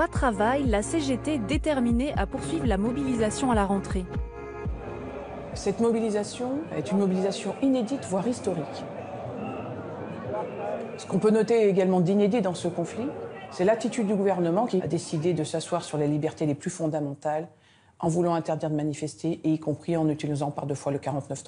loi travail, la CGT est déterminée à poursuivre la mobilisation à la rentrée. Cette mobilisation est une mobilisation inédite, voire historique. Ce qu'on peut noter également d'inédit dans ce conflit, c'est l'attitude du gouvernement qui a décidé de s'asseoir sur les libertés les plus fondamentales en voulant interdire de manifester, et y compris en utilisant par 2 fois le 49.3.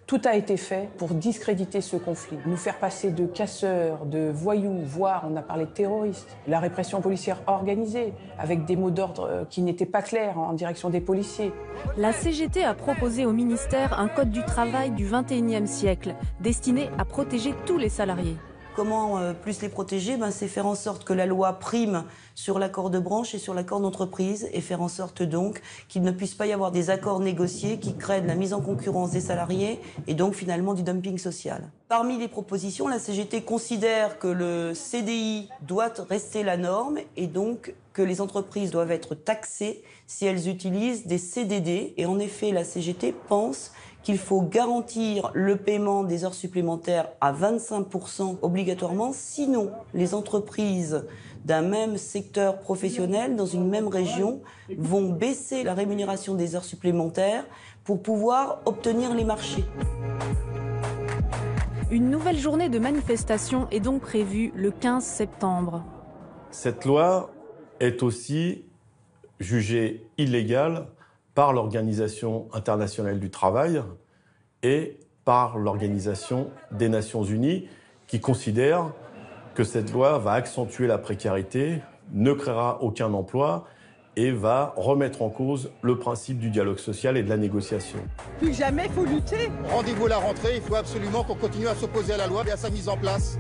Tout a été fait pour discréditer ce conflit, nous faire passer de casseurs, de voyous, voire on a parlé de terroristes. La répression policière organisée, avec des mots d'ordre qui n'étaient pas clairs en direction des policiers. La CGT a proposé au ministère un code du travail du XXIe siècle, destiné à protéger tous les salariés. Comment plus les protéger? C'est faire en sorte que la loi prime sur l'accord de branche et sur l'accord d'entreprise et faire en sorte donc qu'il ne puisse pas y avoir des accords négociés qui créent de la mise en concurrence des salariés et donc finalement du dumping social. Parmi les propositions, la CGT considère que le CDI doit rester la norme et donc que les entreprises doivent être taxées si elles utilisent des CDD. Et en effet, la CGT pense qu'il faut garantir le paiement des heures supplémentaires à 25% obligatoirement, sinon les entreprises d'un même secteur professionnel dans une même région vont baisser la rémunération des heures supplémentaires pour pouvoir obtenir les marchés. Une nouvelle journée de manifestation est donc prévue le 15 septembre. Cette loi est aussi jugée illégale par l'Organisation internationale du travail et par l'Organisation des Nations unies qui considère que cette loi va accentuer la précarité, ne créera aucun emploi et va remettre en cause le principe du dialogue social et de la négociation. Plus jamais, il faut lutter. Rendez-vous à la rentrée, il faut absolument qu'on continue à s'opposer à la loi et à sa mise en place.